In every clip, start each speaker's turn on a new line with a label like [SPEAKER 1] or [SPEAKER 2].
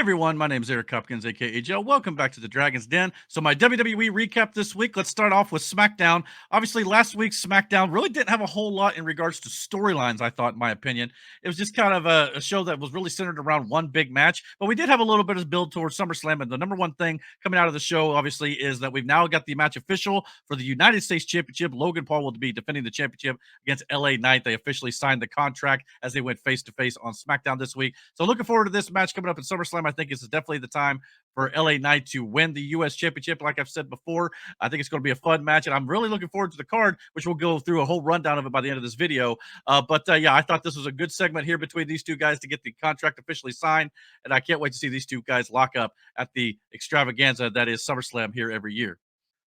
[SPEAKER 1] everyone, my name is Eric Hopkins, aka JEL. Welcome back to the Dragon's Den. So my WWE recap this week. Let's start off with SmackDown. Obviously, last week's SmackDown really didn't have a whole lot in regards to storylines, I thought, in my opinion. It was just kind of a show that was really centered around one big match, but we did have a little bit of build towards SummerSlam. And the number one thing coming out of the show, obviously, is that we've now got the match official for the United States Championship. Logan Paul will be defending the championship against LA Knight. They officially signed the contract as they went face to face on SmackDown this week. So looking forward to this match coming up in SummerSlam. I think it's definitely the time for LA Knight to win the U.S. Championship. Like I've said before, I think it's going to be a fun match, and I'm really looking forward to the card, which we'll go through a whole rundown of it by the end of this video. Yeah, I thought this was a good segment here between these two guys to get the contract officially signed, and I can't wait to see these two guys lock up at the extravaganza that is SummerSlam here every year.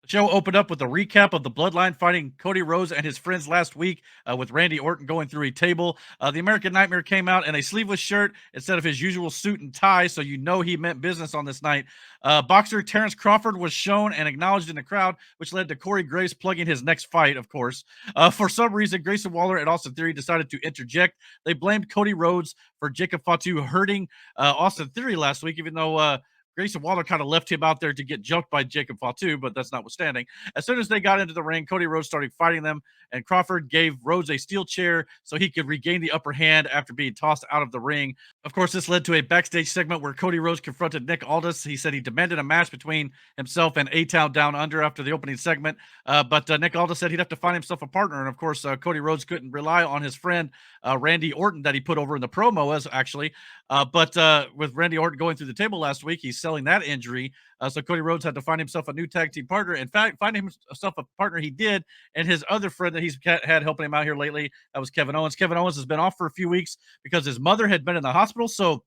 [SPEAKER 1] The show opened up with a recap of the Bloodline fighting Cody Rhodes and his friends last week with Randy Orton going through a table. The American Nightmare came out in a sleeveless shirt instead of his usual suit and tie, so you know he meant business on this night. Boxer Terrence Crawford was shown and acknowledged in the crowd, which led to Corey Graves plugging his next fight, of course. For some reason, Grayson Waller and Austin Theory decided to interject. They blamed Cody Rhodes for Jacob Fatu hurting Austin Theory last week, even though Grayson Waller kind of left him out there to get jumped by Jacob Fatu, but that's notwithstanding. As soon as they got into the ring, Cody Rhodes started fighting them, and Crawford gave Rhodes a steel chair so he could regain the upper hand after being tossed out of the ring. Of course, this led to a backstage segment where Cody Rhodes confronted Nick Aldis. He said he demanded a match between himself and A-Town Down Under after the opening segment, but Nick Aldis said he'd have to find himself a partner, and of course, Cody Rhodes couldn't rely on his friend Randy Orton that he put over in the promo as actually. But with Randy Orton going through the table last week, he's selling that injury. So Cody Rhodes had to find himself a new tag team partner. In fact, finding himself a partner he did, and his other friend that he's had helping him out here lately, that was Kevin Owens. Kevin Owens has been off for a few weeks because his mother had been in the hospital. So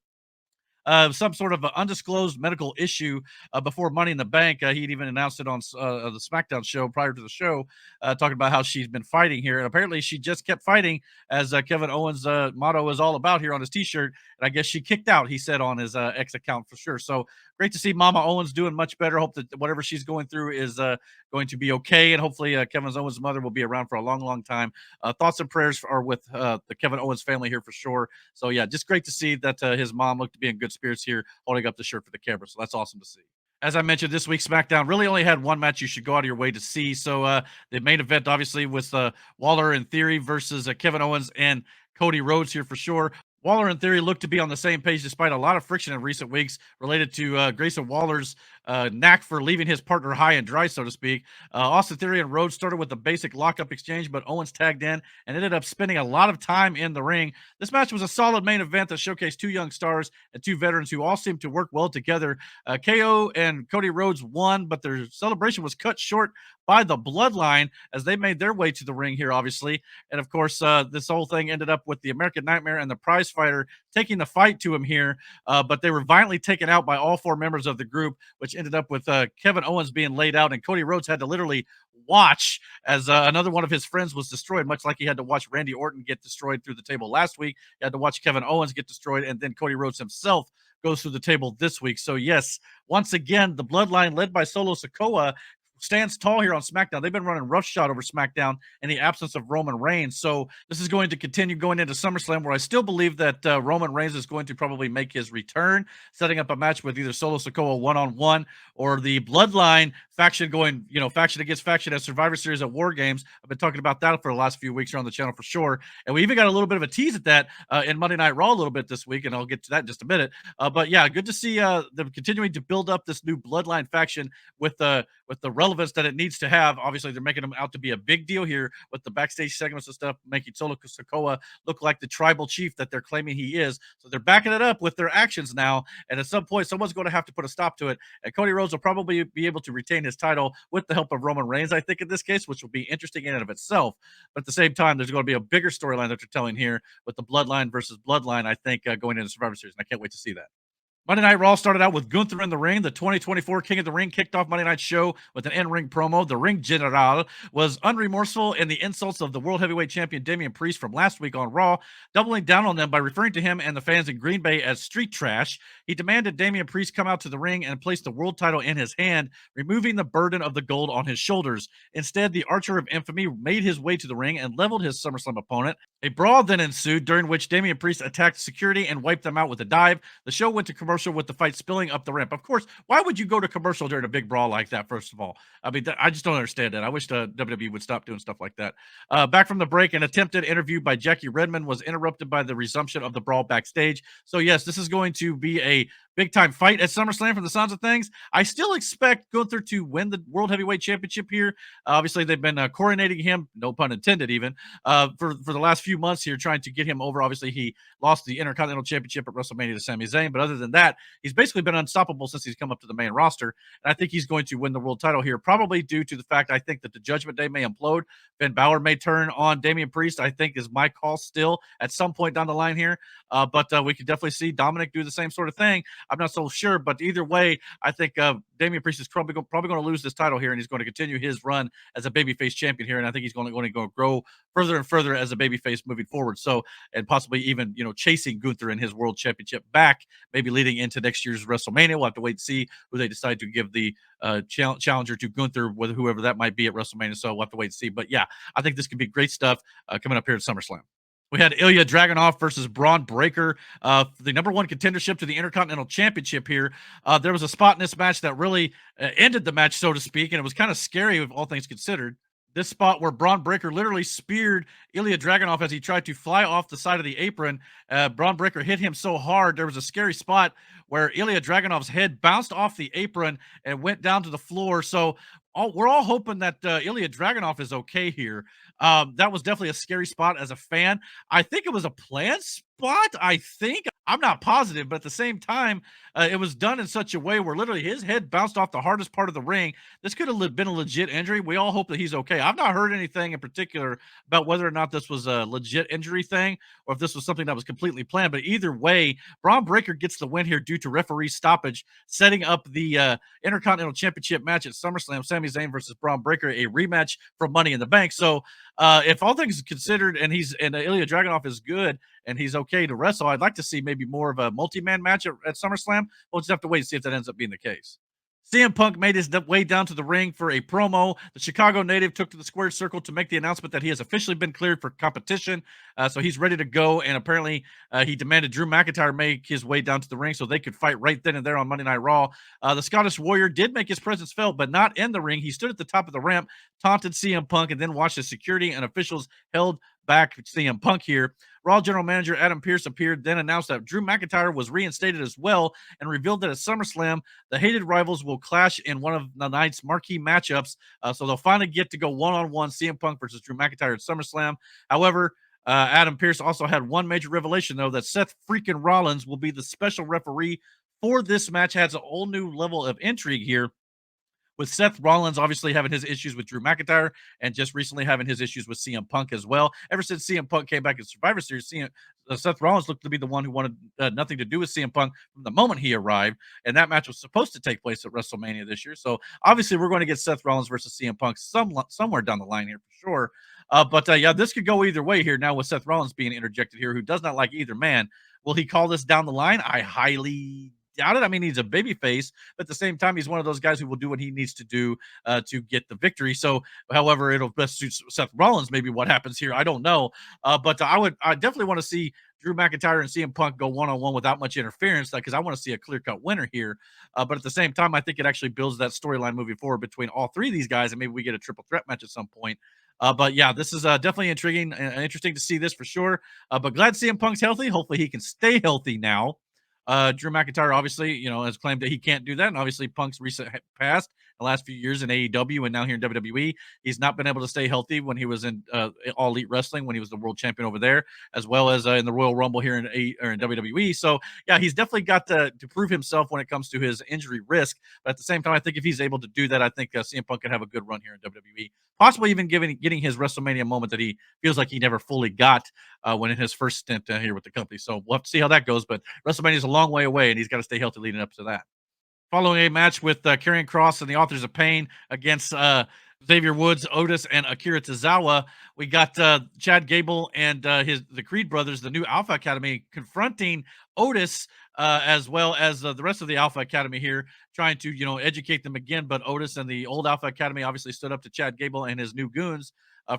[SPEAKER 1] some sort of undisclosed medical issue before Money in the Bank. He'd even announced it on the SmackDown show prior to the show, talking about how she's been fighting here. And apparently she just kept fighting, as Kevin Owens' motto is all about here on his T-shirt. And I guess she kicked out, he said on his X account for sure. So great to see Mama Owens doing much better. Hope that whatever she's going through is going to be okay. And hopefully Kevin Owens' mother will be around for a long, long time. Thoughts and prayers are with the Kevin Owens family here for sure. So yeah, just great to see that his mom looked to be in good spirits here, holding up the shirt for the camera. So that's awesome to see. As I mentioned, this week's SmackDown really only had one match you should go out of your way to see. So the main event, obviously, was Waller and Theory versus Kevin Owens and Cody Rhodes here for sure. Waller and Theory look to be on the same page despite a lot of friction in recent weeks related to Grayson Waller's knack for leaving his partner high and dry, so to speak. Austin Theory and Rhodes started with a basic lockup exchange, but Owens tagged in and ended up spending a lot of time in the ring. This match was a solid main event that showcased two young stars and two veterans who all seemed to work well together. KO and Cody Rhodes won, but their celebration was cut short by the Bloodline as they made their way to the ring here, obviously. And of course, this whole thing ended up with the American Nightmare and the prize fighter taking the fight to him here, but they were violently taken out by all four members of the group, which ended up with Kevin Owens being laid out, and Cody Rhodes had to literally watch as another one of his friends was destroyed, much like he had to watch Randy Orton get destroyed through the table last week. He had to watch Kevin Owens get destroyed, and then Cody Rhodes himself goes through the table this week. So yes, once again, the Bloodline led by Solo Sikoa stands tall here on SmackDown. They've been running roughshod over SmackDown in the absence of Roman Reigns. So this is going to continue going into SummerSlam, where I still believe that Roman Reigns is going to probably make his return, setting up a match with either Solo Sikoa one-on-one or the Bloodline faction going, faction against faction at Survivor Series at War Games. I've been talking about that for the last few weeks here on the channel for sure. And we even got a little bit of a tease at that in Monday Night Raw a little bit this week, and I'll get to that in just a minute. But yeah, good to see them continuing to build up this new Bloodline faction with the relevance that it needs to have. Obviously, they're making them out to be a big deal here with the backstage segments and stuff, making Solo Sikoa look like the tribal chief that they're claiming he is. So they're backing it up with their actions now. And at some point, someone's going to have to put a stop to it. And Cody Rhodes will probably be able to retain his title with the help of Roman Reigns, I think, in this case, which will be interesting in and of itself. But at the same time, there's going to be a bigger storyline that they're telling here with the Bloodline versus Bloodline, I think, going into Survivor Series. And I can't wait to see that. Monday Night Raw started out with Gunther in the ring. The 2024 King of the Ring kicked off Monday Night show with an in-ring promo. The Ring General was unremorseful in the insults of the World Heavyweight Champion Damian Priest from last week on Raw, doubling down on them by referring to him and the fans in Green Bay as street trash. He demanded Damian Priest come out to the ring and place the world title in his hand, removing the burden of the gold on his shoulders. Instead, the Archer of Infamy made his way to the ring and leveled his SummerSlam opponent. A brawl then ensued, during which Damian Priest attacked security and wiped them out with a dive. The show went to commercial commercial with the fight spilling up the ramp. Of course, why would you go to commercial during a big brawl like that, first of all? I mean, I just don't understand that. I wish the WWE would stop doing stuff like that. Back from the break, an attempted interview by Jackie Redmond was interrupted by the resumption of the brawl backstage. So, yes, this is going to be a big time fight at SummerSlam from the sounds of things. I still expect Gunther to win the World Heavyweight Championship here. Obviously, they've been coronating him, no pun intended, even for the last few months here, trying to get him over. Obviously, he lost the Intercontinental Championship at WrestleMania to Sami Zayn, but other than that, he's basically been unstoppable since he's come up to the main roster. And I think he's going to win the world title here, probably due to the fact I think that the Judgment Day may implode. Ben Balor may turn on Damian Priest, I think is my call still at some point down the line here. But we could definitely see Dominic do the same sort of thing. I'm not so sure, but either way, I think Damian Priest is probably going to lose this title here, and he's going to continue his run as a babyface champion here. And I think he's going to go grow further and further as a babyface moving forward. So, and possibly even chasing Gunther in his world championship back, maybe leading into next year's WrestleMania. We'll have to wait and see who they decide to give the challenger to Gunther, with whoever that might be at WrestleMania. So we'll have to wait and see. But yeah, I think this could be great stuff coming up here at SummerSlam. We had Ilya Dragunov versus Braun Breaker, the number one contendership to the Intercontinental Championship here. There was a spot in this match that really ended the match, so to speak, and it was kind of scary, all things considered. This spot where Braun Breaker literally speared Ilya Dragunov as he tried to fly off the side of the apron. Braun Breaker hit him so hard. There was a scary spot where Ilya Dragunov's head bounced off the apron and went down to the floor. So we're all hoping that Ilya Dragunov is okay here. That was definitely a scary spot as a fan. I think it was a planned spot. I think. I'm not positive, but at the same time, it was done in such a way where literally his head bounced off the hardest part of the ring. This could have been a legit injury. We all hope that he's okay. I've not heard anything in particular about whether or not this was a legit injury thing or if this was something that was completely planned. But either way, Braun Breaker gets the win here due to referee stoppage, setting up the Intercontinental Championship match at SummerSlam. Sami Zayn versus Braun Breaker, a rematch for Money in the Bank. So if all things considered, and Ilya Dragunov is good and he's okay to wrestle, I'd like to see maybe more of a multi-man match at SummerSlam. We'll just have to wait and see if that ends up being the case. CM Punk made his way down to the ring for a promo. The Chicago native took to the squared circle to make the announcement that he has officially been cleared for competition. So he's ready to go. And apparently he demanded Drew McIntyre make his way down to the ring so they could fight right then and there on Monday Night Raw. The Scottish Warrior did make his presence felt, but not in the ring. He stood at the top of the ramp, taunted CM Punk, and then watched as security and officials held back CM Punk here. Raw General Manager Adam Pearce appeared, then announced that Drew McIntyre was reinstated as well, and revealed that at SummerSlam, the hated rivals will clash in one of the night's marquee matchups. So they'll finally get to go one-on-one, CM Punk versus Drew McIntyre at SummerSlam. However, Adam Pearce also had one major revelation, though, that Seth freaking Rollins will be the special referee for this match. Has a whole new level of intrigue here, with Seth Rollins obviously having his issues with Drew McIntyre and just recently having his issues with CM Punk as well. Ever since CM Punk came back in Survivor Series, Seth Rollins looked to be the one who wanted nothing to do with CM Punk from the moment he arrived, and that match was supposed to take place at WrestleMania this year. So obviously we're going to get Seth Rollins versus CM Punk somewhere down the line here for sure. But yeah, this could go either way here now with Seth Rollins being interjected here, who does not like either man. Will he call this down the line? I highly doubt it. I mean, he's a babyface, but at the same time, he's one of those guys who will do what he needs to do to get the victory. So, however, it'll best suit Seth Rollins. Maybe what happens here, I don't know. But I definitely want to see Drew McIntyre and CM Punk go one-on-one without much interference, because I want to see a clear-cut winner here. But at the same time, I think it actually builds that storyline moving forward between all three of these guys, and maybe we get a triple threat match at some point. But yeah, this is definitely intriguing and interesting to see this for sure. But glad CM Punk's healthy. Hopefully he can stay healthy now. Drew McIntyre obviously, has claimed that he can't do that. And obviously Punk's recent past, the last few years in AEW and now here in WWE, he's not been able to stay healthy when he was in All Elite Wrestling, when he was the world champion over there, as well as in the Royal Rumble here in WWE. So yeah, he's definitely got to prove himself when it comes to his injury risk. But at the same time, I think if he's able to do that, I think CM Punk can have a good run here in WWE. Possibly even getting his WrestleMania moment that he feels like he never fully got when in his first stint here with the company. So we'll have to see how that goes. But WrestleMania is a long way away, and he's got to stay healthy leading up to that. Following a match with Karrion Kross and the Authors of Pain against Xavier Woods, Otis, and Akira Tozawa, we got Chad Gable and the Creed brothers, the new Alpha Academy, confronting Otis as well as the rest of the Alpha Academy here, trying to educate them again. But Otis and the old Alpha Academy obviously stood up to Chad Gable and his new goons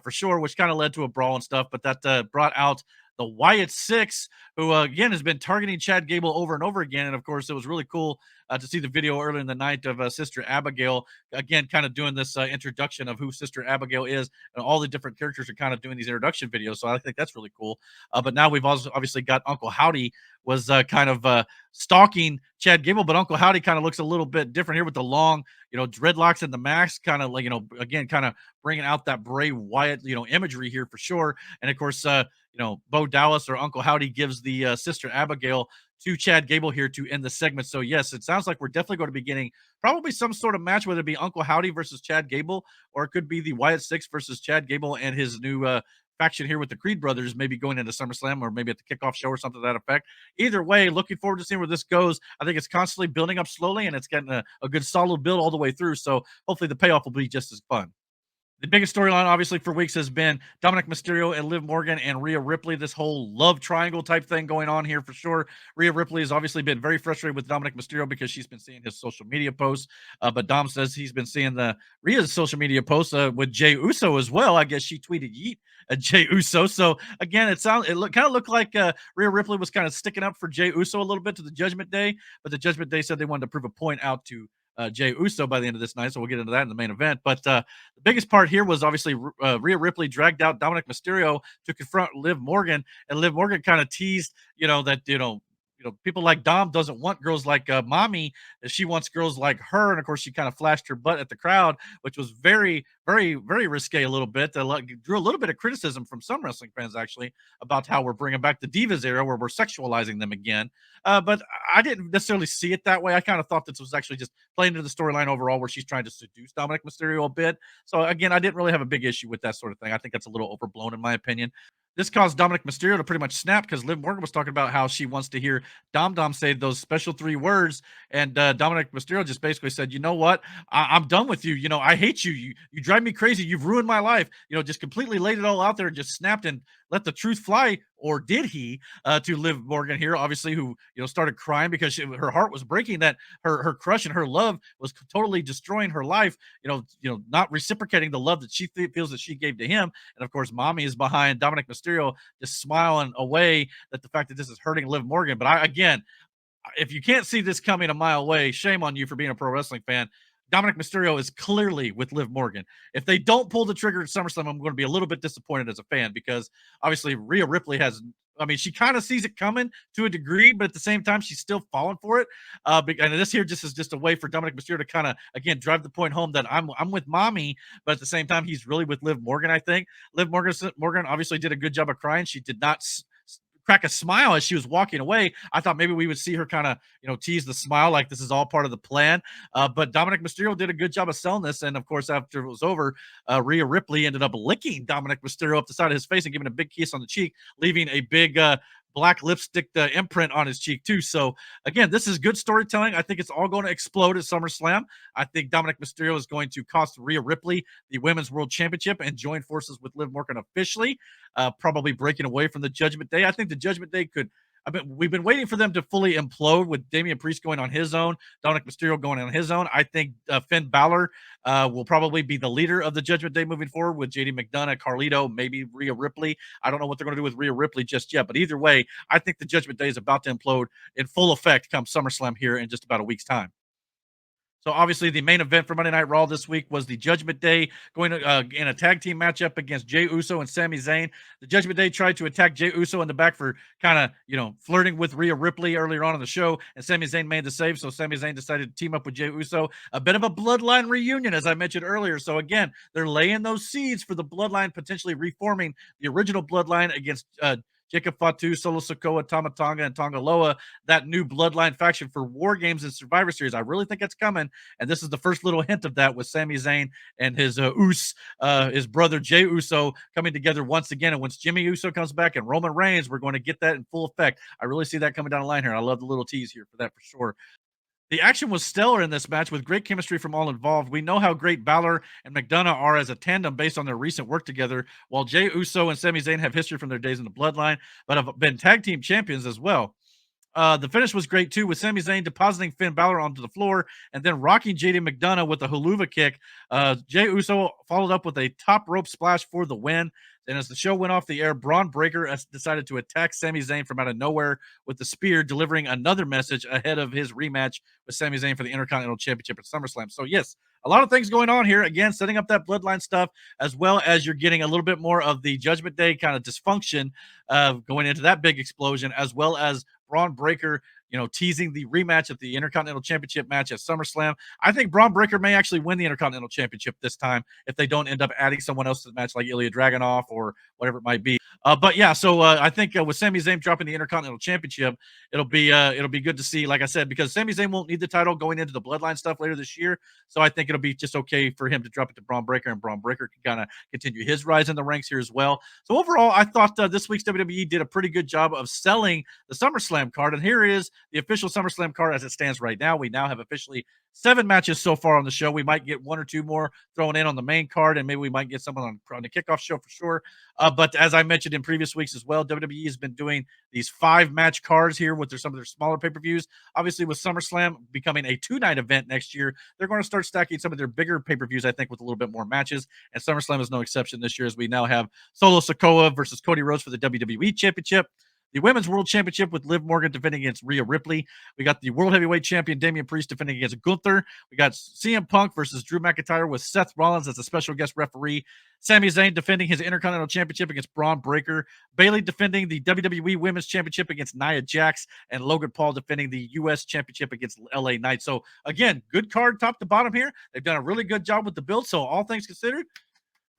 [SPEAKER 1] for sure, which kind of led to a brawl and stuff. But that brought out the Wyatt Six, who again has been targeting Chad Gable over and over again. And of course, it was really cool to see the video earlier in the night of Sister Abigail again, kind of doing this introduction of who Sister Abigail is, and all the different characters are kind of doing these introduction videos. So I think that's really cool. But now we've also obviously got Uncle Howdy was kind of stalking Chad Gable, but Uncle Howdy kind of looks a little bit different here with the long, dreadlocks and the mask, kind of like, again, kind of bringing out that Bray Wyatt, imagery here for sure. And of course, Bo Dallas or Uncle Howdy gives the Sister Abigail to Chad Gable here to end the segment. So yes, it sounds like we're definitely going to be getting probably some sort of match, whether it be Uncle Howdy versus Chad Gable, or it could be the Wyatt Six versus Chad Gable and his new faction here with the Creed brothers, maybe going into SummerSlam or maybe at the kickoff show or something to that effect. Either way, looking forward to seeing where this goes. I think it's constantly building up slowly, and it's getting a good solid build all the way through. So hopefully the payoff will be just as fun. The biggest storyline, obviously, for weeks has been Dominik Mysterio and Liv Morgan and Rhea Ripley. This whole love triangle type thing going on here for sure. Rhea Ripley has obviously been very frustrated with Dominik Mysterio because she's been seeing his social media posts. But Dom says he's been seeing the Rhea's social media posts with Jey Uso as well. I guess she tweeted yeet at Jey Uso. So again, kind of looked like Rhea Ripley was kind of sticking up for Jey Uso a little bit to the Judgment Day, but the Judgment Day said they wanted to prove a point out to Jey Uso by the end of this night. So we'll get into that in the main event. But the biggest part here was obviously Rhea Ripley dragged out Dominik Mysterio to confront Liv Morgan, and Liv Morgan kind of teased, that people like Dom doesn't want girls like Mommy. She wants girls like her, and of course she kind of flashed her butt at the crowd, which was very, very, very risque a little bit. That drew a little bit of criticism from some wrestling fans actually about how we're bringing back the Divas era where we're sexualizing them again. But I didn't necessarily see it that way. I kind of thought this was actually just playing into the storyline overall where she's trying to seduce Dominik Mysterio a bit. So again, I didn't really have a big issue with that sort of thing. I think that's a little overblown in my opinion. This caused Dominik Mysterio to pretty much snap because Liv Morgan was talking about how she wants to hear Dom say those special three words, and Dominik Mysterio just basically said, "You know what? I'm done with you. I hate you. You drive me crazy. You've ruined my life." Just completely laid it all out there and just snapped and let the truth fly, or did he? To Liv Morgan here, obviously, who started crying because her heart was breaking that her crush and her love was totally destroying her life. Not reciprocating the love that she feels that she gave to him, and of course, Mommy is behind Dominik Mysterio, just smiling away that the fact that this is hurting Liv Morgan. But again, if you can't see this coming a mile away, shame on you for being a pro wrestling fan. Dominik Mysterio is clearly with Liv Morgan. If they don't pull the trigger at SummerSlam, I'm going to be a little bit disappointed as a fan because obviously Rhea Ripley has. I mean, she kind of sees it coming to a degree, but at the same time, she's still falling for it. And this here just is just a way for Dominik Mysterio to kind of again drive the point home that I'm with Mommy, but at the same time, he's really with Liv Morgan. I think Liv Morgan obviously did a good job of crying. She did not crack a smile as she was walking away. I thought maybe we would see her kind of, tease the smile like this is all part of the plan. But Dominik Mysterio did a good job of selling this. And of course, after it was over, Rhea Ripley ended up licking Dominik Mysterio up the side of his face and giving a big kiss on the cheek, leaving a big black lipstick imprint on his cheek too. So again, this is good storytelling. I think it's all going to explode at SummerSlam. I think Dominik Mysterio is going to cost Rhea Ripley the Women's World Championship and join forces with Liv Morgan officially, probably breaking away from the Judgment Day. I think the Judgment Day could. We've been waiting for them to fully implode with Damian Priest going on his own, Dominik Mysterio going on his own. I think Finn Balor will probably be the leader of the Judgment Day moving forward with JD McDonough, Carlito, maybe Rhea Ripley. I don't know what they're going to do with Rhea Ripley just yet, but either way, I think the Judgment Day is about to implode in full effect come SummerSlam here in just about a week's time. So obviously the main event for Monday Night Raw this week was the Judgment Day going in a tag team matchup against Jey Uso and Sami Zayn. The Judgment Day tried to attack Jey Uso in the back for kind of, flirting with Rhea Ripley earlier on in the show, and Sami Zayn made the save. So Sami Zayn decided to team up with Jey Uso. A bit of a bloodline reunion, as I mentioned earlier. So again, they're laying those seeds for the bloodline potentially reforming the original bloodline against Jacob Fatu, Solo Sokoa, Tama Tonga, and Tonga Loa, that new bloodline faction for War Games and Survivor Series. I really think it's coming, and this is the first little hint of that with Sami Zayn and his his brother Jey Uso coming together once again. And once Jimmy Uso comes back and Roman Reigns, we're going to get that in full effect. I really see that coming down the line here. I love the little tease here for that for sure. The action was stellar in this match with great chemistry from all involved. We know how great Balor and McDonough are as a tandem based on their recent work together, while Jey Uso and Sami Zayn have history from their days in the bloodline, but have been tag team champions as well. The finish was great too, with Sami Zayn depositing Finn Balor onto the floor and then rocking JD McDonough with a haluva kick. Jey Uso followed up with a top rope splash for the win. And as the show went off the air, Braun Breaker decided to attack Sami Zayn from out of nowhere with the spear, delivering another message ahead of his rematch with Sami Zayn for the Intercontinental Championship at SummerSlam. So, yes, a lot of things going on here. Again, setting up that bloodline stuff, as well as you're getting a little bit more of the Judgment Day kind of dysfunction going into that big explosion, as well as Braun Breaker, teasing the rematch of the Intercontinental Championship match at SummerSlam. I think Braun Breaker may actually win the Intercontinental Championship this time if they don't end up adding someone else to the match like Ilya Dragunov or whatever it might be. But yeah, so I think with Sami Zayn dropping the Intercontinental Championship, it'll be good to see. Like I said, because Sami Zayn won't need the title going into the Bloodline stuff later this year, so I think it'll be just okay for him to drop it to Braun Breaker, and Braun Breaker can kind of continue his rise in the ranks here as well. So overall, I thought this week's WWE did a pretty good job of selling the SummerSlam card, and here is the official SummerSlam card as it stands right now. We now have officially 7 matches so far on the show. We might get 1 or 2 more thrown in on the main card, and maybe we might get someone on the kickoff show for sure. But as I mentioned in previous weeks as well, WWE has been doing these 5-match cards here with some of their smaller pay-per-views. Obviously, with SummerSlam becoming a 2-night event next year, they're going to start stacking some of their bigger pay-per-views, I think, with a little bit more matches. And SummerSlam is no exception this year, as we now have Solo Sikoa versus Cody Rhodes for the WWE Championship, the Women's World Championship with Liv Morgan defending against Rhea Ripley. We got the World Heavyweight Champion Damian Priest defending against Gunther. We got CM Punk versus Drew McIntyre with Seth Rollins as a special guest referee. Sami Zayn defending his Intercontinental Championship against Braun Breaker. Bayley defending the WWE Women's Championship against Nia Jax. And Logan Paul defending the U.S. Championship against LA Knight. So, again, good card top to bottom here. They've done a really good job with the build. So, all things considered,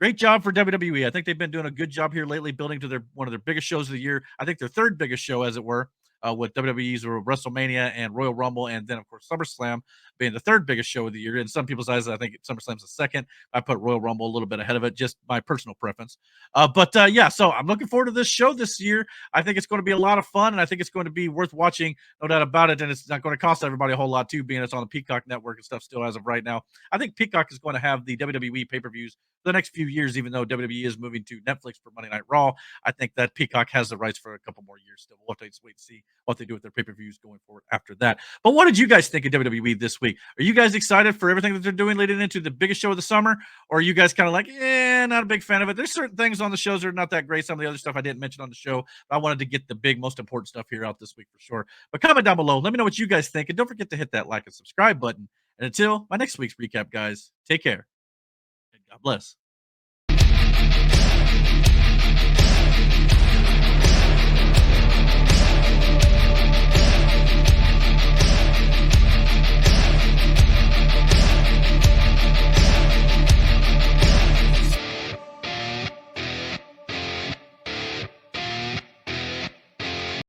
[SPEAKER 1] great job for WWE. I think they've been doing a good job here lately, building to one of their biggest shows of the year. I think their third biggest show, as it were, with WWE's WrestleMania and Royal Rumble, and then of course SummerSlam being the third biggest show of the year. In some people's eyes, I think SummerSlam's the second. I put Royal Rumble a little bit ahead of it, just my personal preference. But yeah, so I'm looking forward to this show this year. I think it's going to be a lot of fun, and I think it's going to be worth watching, no doubt about it. And it's not going to cost everybody a whole lot too, being it's on the Peacock network and stuff still as of right now. I think Peacock is going to have the WWE pay-per-views the next few years, even though WWE is moving to Netflix for Monday Night Raw. I think that Peacock has the rights for a couple more years still. We'll have to just wait and see what they do with their pay-per-views going forward after that. But what did you guys think of WWE this week? Are you guys excited for everything that they're doing leading into the biggest show of the summer? Or are you guys kind of like, not a big fan of it? There's certain things on the shows that are not that great. Some of the other stuff I didn't mention on the show. But I wanted to get the big, most important stuff here out this week for sure. But comment down below. Let me know what you guys think. And don't forget to hit that like and subscribe button. And until my next week's recap, guys, take care. And God bless.